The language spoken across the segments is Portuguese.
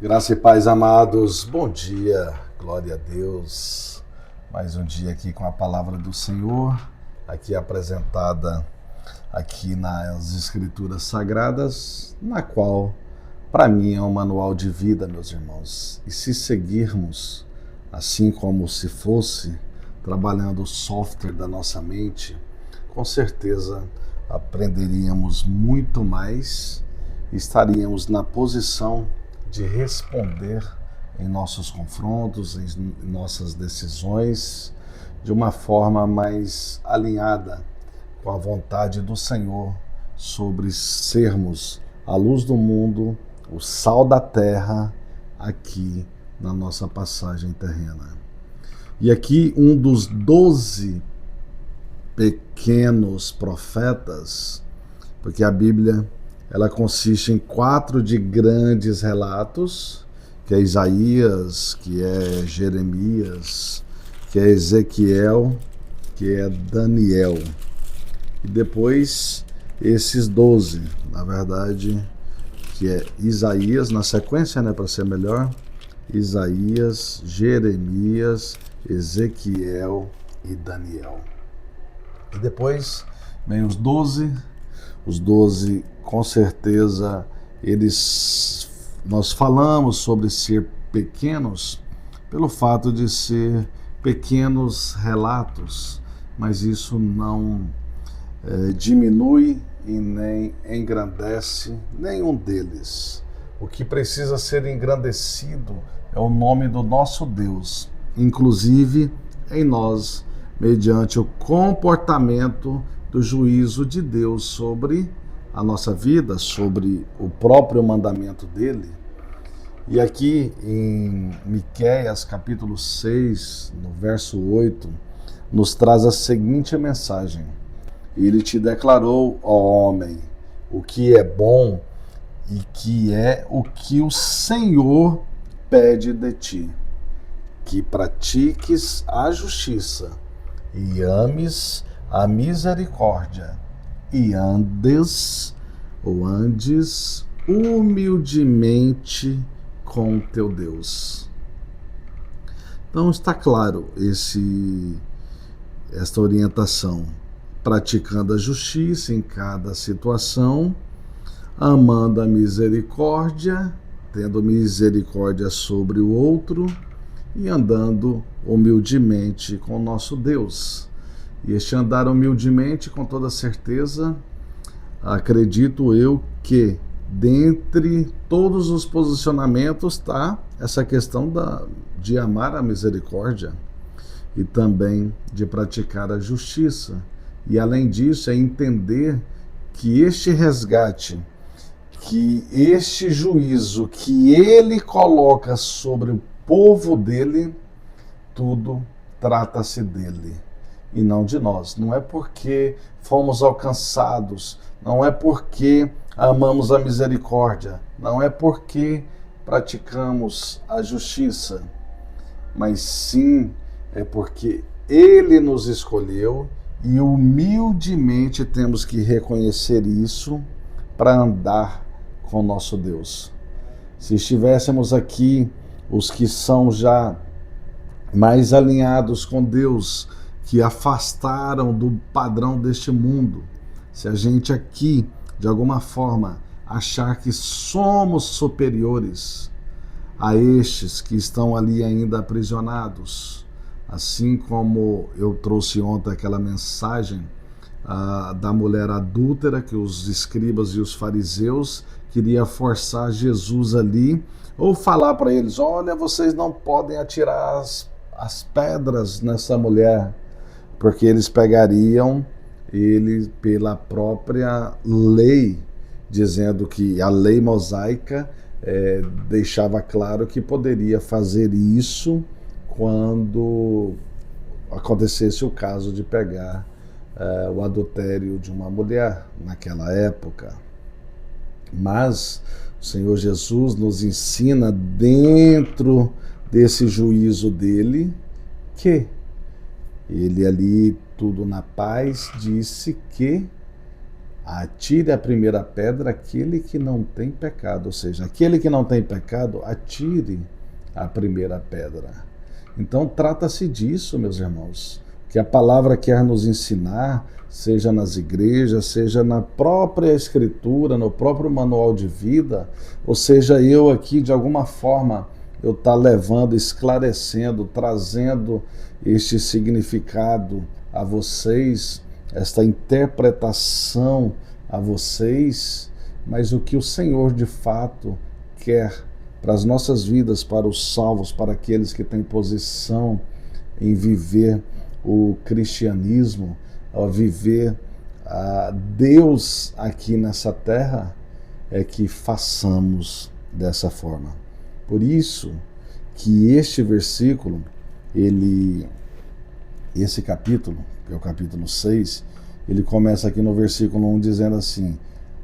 Graça e paz, amados. Bom dia, glória a Deus. Mais um dia aqui com a palavra do Senhor, aqui apresentada aqui nas Escrituras Sagradas, na qual, para mim, é um manual de vida, meus irmãos. E se seguirmos, assim como se fosse, trabalhando o software da nossa mente, com certeza aprenderíamos muito mais e estaríamos na posição de responder em nossos confrontos, em nossas decisões, de uma forma mais alinhada com a vontade do Senhor sobre sermos a luz do mundo, o sal da terra, aqui na nossa passagem terrena. E aqui um dos 12 pequenos profetas, porque a Bíblia ela consiste em 4 de grandes relatos, que é Isaías, que é Jeremias, que é Ezequiel, que é Daniel. E depois esses 12, na verdade, que é Isaías, na sequência, né, para ser melhor, Isaías, Jeremias, Ezequiel e Daniel. E depois vem os 12, com certeza, nós falamos sobre ser pequenos pelo fato de ser pequenos relatos, mas isso não diminui e nem engrandece nenhum deles. O que precisa ser engrandecido é o nome do nosso Deus, inclusive em nós, mediante o comportamento do juízo de Deus sobre a nossa vida, sobre o próprio mandamento dele. E aqui em Miqueias capítulo 6, no verso 8, nos traz a seguinte mensagem: ele te declarou, ó homem, o que é bom e que é o que o Senhor pede de ti, que pratiques a justiça e ames a misericórdia e andes humildemente com teu Deus. Então está claro esta orientação, praticando a justiça em cada situação, amando a misericórdia, tendo misericórdia sobre o outro e andando humildemente com o nosso Deus. E este andar humildemente, com toda certeza, acredito eu que dentre todos os posicionamentos está essa questão de amar a misericórdia e também de praticar a justiça. E além disso, é entender que este resgate, que este juízo que ele coloca sobre o povo dele, tudo trata-se dele e não de nós. Não é porque fomos alcançados, não é porque amamos a misericórdia, não é porque praticamos a justiça, mas sim é porque ele nos escolheu e humildemente temos que reconhecer isso para andar com o nosso Deus. Se estivéssemos aqui, os que são já mais alinhados com Deus, que afastaram do padrão deste mundo, se a gente aqui, de alguma forma, achar que somos superiores a estes que estão ali ainda aprisionados, assim como eu trouxe ontem aquela mensagem da mulher adúltera, que os escribas e os fariseus queriam forçar Jesus ali, ou falar para eles: olha, vocês não podem atirar as pedras nessa mulher, porque eles pegariam ele pela própria lei, dizendo que a lei mosaica deixava claro que poderia fazer isso quando acontecesse o caso de pegar o adultério de uma mulher naquela época. Mas o Senhor Jesus nos ensina, dentro desse juízo dele, que ele ali, tudo na paz, disse que Atire a primeira pedra aquele que não tem pecado, ou seja, aquele que não tem pecado, atire a primeira pedra. Então trata-se disso, meus irmãos, que a palavra quer nos ensinar, seja nas igrejas, seja na própria escritura, no próprio manual de vida, ou seja, eu aqui de alguma forma eu estar levando, esclarecendo, trazendo este significado a vocês, esta interpretação a vocês, mas o que o Senhor de fato quer para as nossas vidas, para os salvos, para aqueles que têm posição em viver o cristianismo, a viver a Deus aqui nessa terra, é que façamos dessa forma. Por isso que este versículo, esse capítulo, que é o capítulo 6, ele começa aqui no versículo 1 dizendo assim: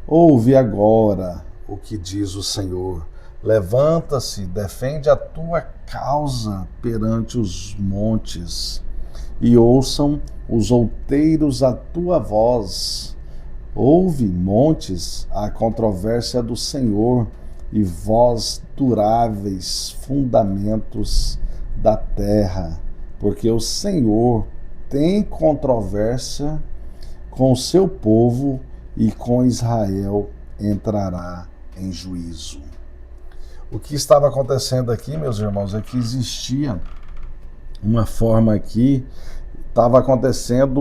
ouve agora o que diz o Senhor, levanta-se, defende a tua causa perante os montes, e ouçam os outeiros a tua voz. Ouve, montes, a controvérsia do Senhor, e vós duráveis fundamentos da terra, porque o Senhor tem controvérsia com o seu povo, e com Israel entrará em juízo. O que estava acontecendo aqui, meus irmãos, é que existia uma forma aqui, estava acontecendo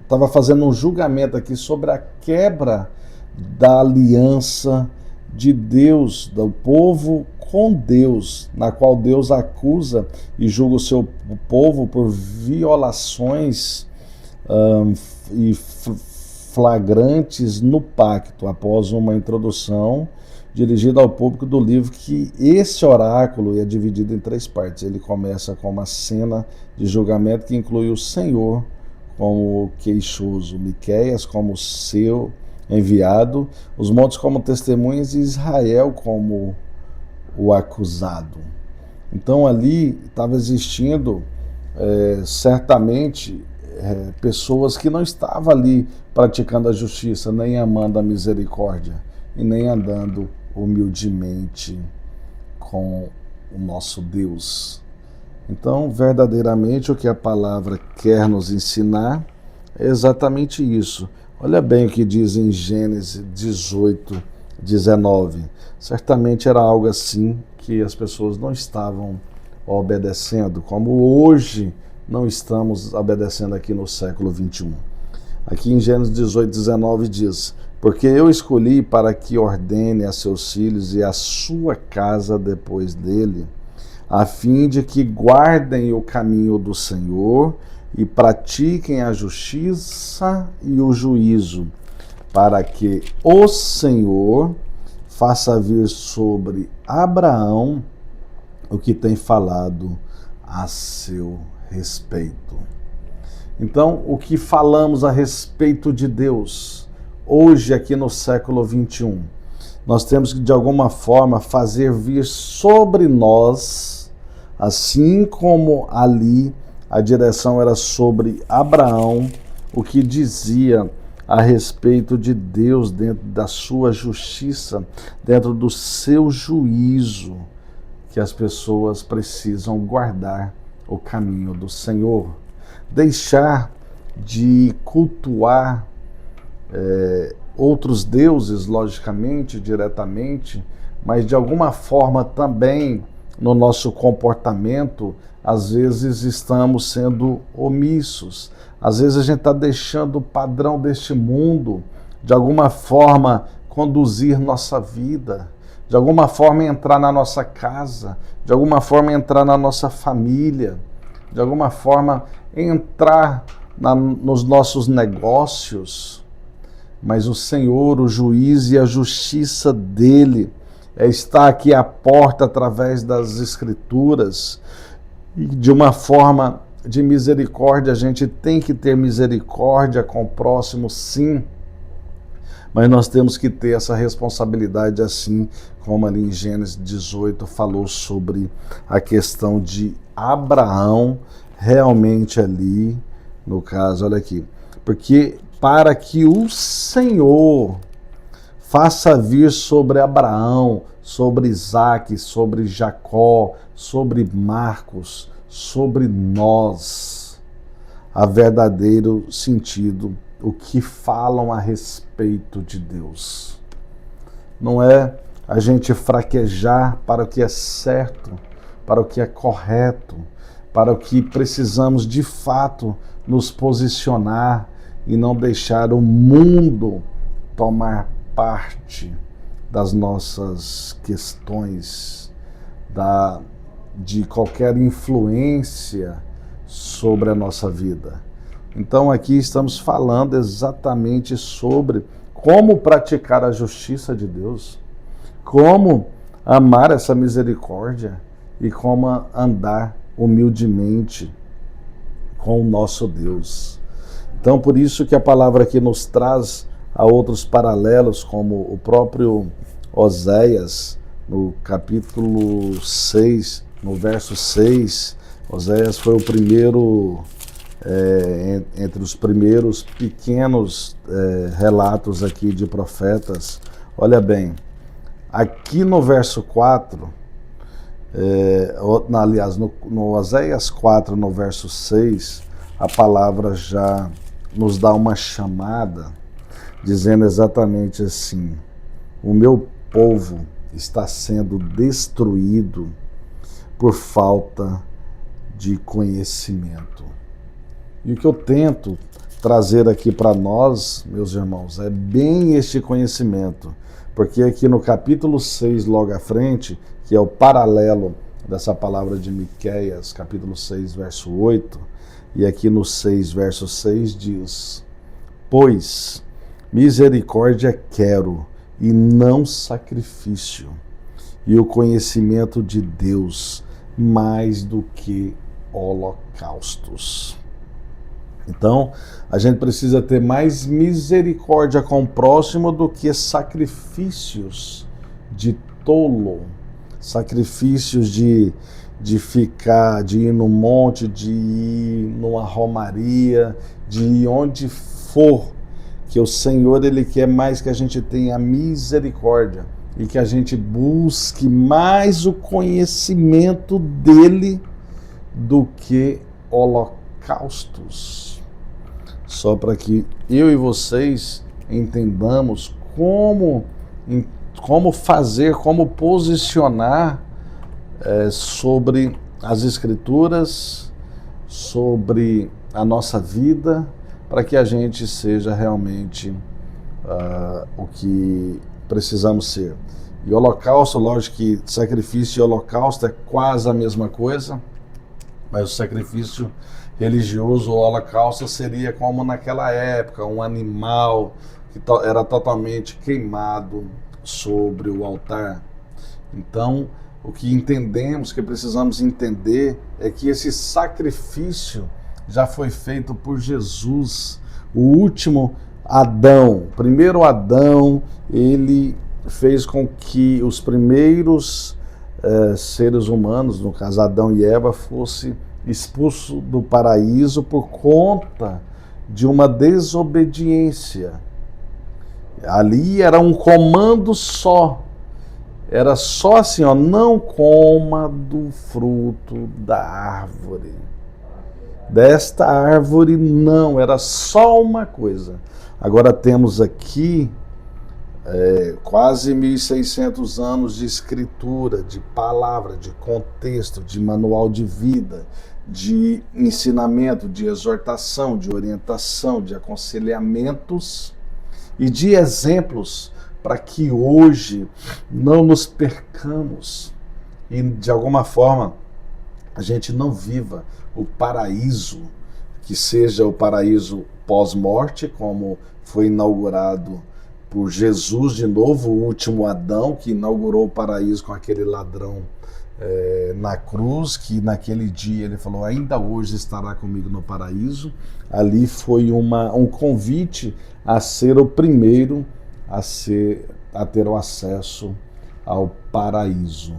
estava fazendo um julgamento aqui sobre a quebra da aliança de Deus, do povo com Deus, na qual Deus acusa e julga o seu povo por violações e flagrantes no pacto, após uma introdução dirigida ao público do livro, que esse oráculo é dividido em 3 partes. Ele começa com uma cena de julgamento que inclui o Senhor como queixoso, Miqueias como seu enviado, os montes como testemunhas e Israel como o acusado. Então ali estava existindo certamente pessoas que não estavam ali praticando a justiça, nem amando a misericórdia e nem andando humildemente com o nosso Deus. Então, verdadeiramente, o que a palavra quer nos ensinar é exatamente isso. Olha bem o que diz em Gênesis 18, 19. Certamente era algo assim que as pessoas não estavam obedecendo, como hoje não estamos obedecendo aqui no século 21. Aqui em Gênesis 18, 19 diz: porque eu escolhi para que ordene a seus filhos e a sua casa depois dele, a fim de que guardem o caminho do Senhor e pratiquem a justiça e o juízo, para que o Senhor faça vir sobre Abraão o que tem falado a seu respeito. Então, o que falamos a respeito de Deus hoje aqui no século 21, nós temos que de alguma forma fazer vir sobre nós, assim como ali a direção era sobre Abraão, o que dizia a respeito de Deus dentro da sua justiça, dentro do seu juízo, que as pessoas precisam guardar o caminho do Senhor, deixar de cultuar outros deuses, logicamente, diretamente, mas de alguma forma também no nosso comportamento, às vezes estamos sendo omissos, às vezes a gente está deixando o padrão deste mundo, de alguma forma, conduzir nossa vida, de alguma forma entrar na nossa casa, de alguma forma entrar na nossa família, de alguma forma entrar nos nossos negócios. Mas o Senhor, o juiz e a justiça dele está aqui à porta através das Escrituras. E de uma forma de misericórdia, a gente tem que ter misericórdia com o próximo, sim. Mas nós temos que ter essa responsabilidade, assim como ali em Gênesis 18 falou sobre a questão de Abraão, realmente ali, no caso, olha aqui. Porque para que o Senhor faça vir sobre Abraão, sobre Isaac, sobre Jacó, sobre Marcos, sobre nós, a verdadeiro sentido, o que falam a respeito de Deus. Não é a gente fraquejar para o que é certo, para o que é correto, para o que precisamos de fato nos posicionar e não deixar o mundo tomar parte das nossas questões, de qualquer influência sobre a nossa vida. Então aqui estamos falando exatamente sobre como praticar a justiça de Deus, como amar essa misericórdia e como andar humildemente com o nosso Deus. Então por isso que a palavra aqui nos traz a outros paralelos, como o próprio Oséias, no capítulo 6, no verso 6, Oséias foi o primeiro, entre os primeiros pequenos relatos aqui de profetas. Olha bem, aqui no verso 4, aliás, no Oséias 4, no verso 6, a palavra já nos dá uma chamada, dizendo exatamente assim: o meu povo está sendo destruído por falta de conhecimento. E o que eu tento trazer aqui para nós, meus irmãos, é bem este conhecimento, porque aqui no capítulo 6, logo à frente, que é o paralelo dessa palavra de Miqueias, capítulo 6, verso 8, e aqui no 6, verso 6 diz: pois misericórdia quero e não sacrifício, e o conhecimento de Deus mais do que holocaustos. Então, a gente precisa ter mais misericórdia com o próximo do que sacrifícios de tolo, sacrifícios de ir no monte, de ir numa romaria, de ir onde for, que o Senhor, Ele quer mais que a gente tenha misericórdia e que a gente busque mais o conhecimento dEle do que holocaustos. Só para que eu e vocês entendamos como fazer, como posicionar sobre as Escrituras, sobre a nossa vida, para que a gente seja realmente o que precisamos ser. E holocausto, lógico que sacrifício e holocausto é quase a mesma coisa, mas o sacrifício religioso, o holocausto, seria como naquela época, um animal que era totalmente queimado sobre o altar. Então, o que entendemos, que precisamos entender, é que esse sacrifício já foi feito por Jesus, o último Adão. O primeiro Adão, ele fez com que os primeiros seres humanos, no caso Adão e Eva, fossem expulsos do paraíso por conta de uma desobediência. Ali era um comando só. Era só assim, ó, não coma do fruto da árvore. Desta árvore não, era só uma coisa. Agora temos aqui quase 1.600 anos de escritura, de palavra, de contexto, de manual de vida, de ensinamento, de exortação, de orientação, de aconselhamentos e de exemplos para que hoje não nos percamos e de alguma forma a gente não viva o paraíso, que seja o paraíso pós-morte, como foi inaugurado por Jesus de novo, o último Adão, que inaugurou o paraíso com aquele ladrão na cruz, que naquele dia ele falou: ainda hoje estará comigo no paraíso. Ali foi um convite a ser o primeiro a ter o acesso ao paraíso.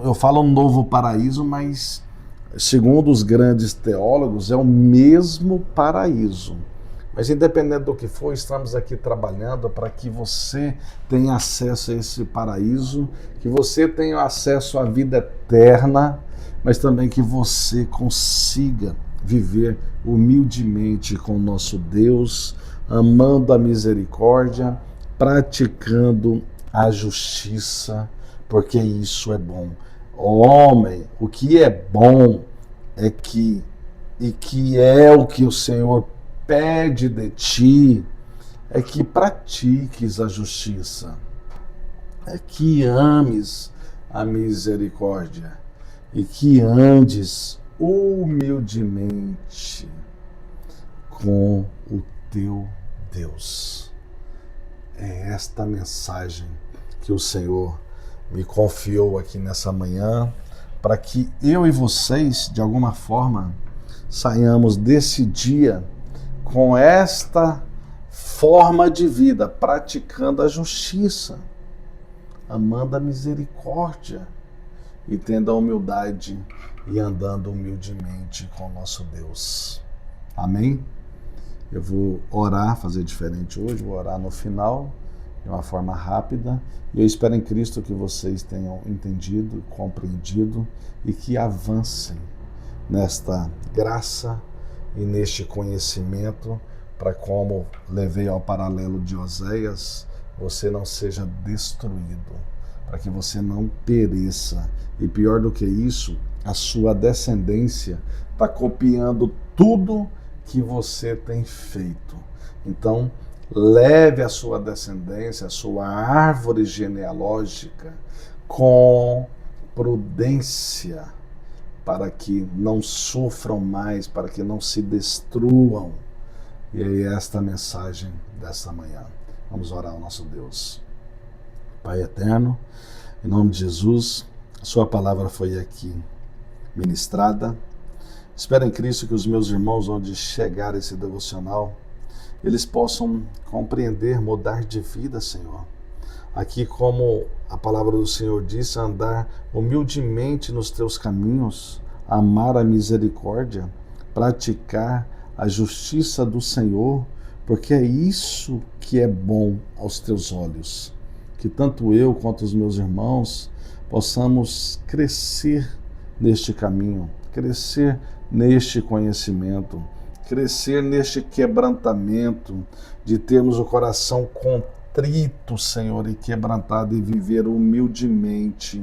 Eu falo um novo paraíso, mas segundo os grandes teólogos é o mesmo paraíso, Mas independente do que for, estamos aqui trabalhando para que você tenha acesso a esse paraíso, que você tenha acesso à vida eterna, mas também que você consiga viver humildemente com o nosso Deus, amando a misericórdia, praticando a justiça, porque isso é bom. Homem, o que é bom é que o que o Senhor pede de ti é que pratiques a justiça, é que ames a misericórdia e que andes humildemente com o teu Deus. É esta mensagem que o Senhor me confiou aqui nessa manhã, para que eu e vocês, de alguma forma, saiamos desse dia com esta forma de vida, praticando a justiça, amando a misericórdia e tendo a humildade e andando humildemente com o nosso Deus. Amém? Eu vou orar, fazer diferente hoje, vou orar no final, de uma forma rápida, e eu espero em Cristo que vocês tenham entendido, compreendido e que avancem nesta graça e neste conhecimento, para, como levei ao paralelo de Oséias, você não seja destruído, para que você não pereça. E pior do que isso, a sua descendência está copiando tudo que você tem feito. Então, leve a sua descendência, a sua árvore genealógica com prudência, para que não sofram mais, para que não se destruam. E aí esta mensagem desta manhã. Vamos orar ao nosso Deus. Pai eterno, em nome de Jesus, a sua palavra foi aqui ministrada. Espero em Cristo que os meus irmãos, onde chegar esse devocional, eles possam compreender, mudar de vida, Senhor. Aqui, como a palavra do Senhor disse, andar humildemente nos teus caminhos, amar a misericórdia, praticar a justiça do Senhor, porque é isso que é bom aos teus olhos. Que tanto eu quanto os meus irmãos possamos crescer neste caminho, crescer neste conhecimento, crescer neste quebrantamento, de termos o coração contrito, Senhor, e quebrantado, e viver humildemente,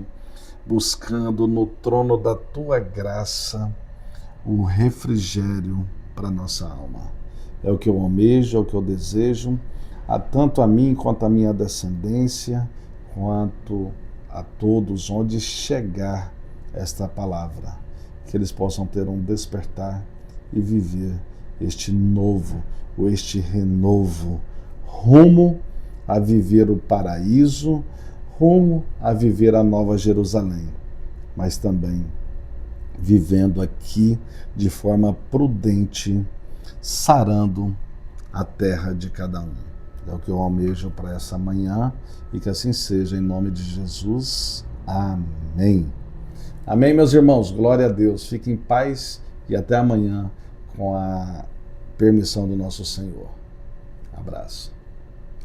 buscando no trono da Tua graça o refrigério para a nossa alma. É o que eu almejo, é o que eu desejo, tanto a mim quanto a minha descendência, quanto a todos onde chegar esta palavra, que eles possam ter um despertar e viver este novo, ou este renovo, rumo a viver o paraíso, rumo a viver a Nova Jerusalém, mas também vivendo aqui de forma prudente, sarando a terra de cada um. É o que eu almejo para essa manhã, e que assim seja, em nome de Jesus. Amém. Amém, meus irmãos. Glória a Deus. Fiquem em paz e até amanhã, com a permissão do nosso Senhor. Abraço.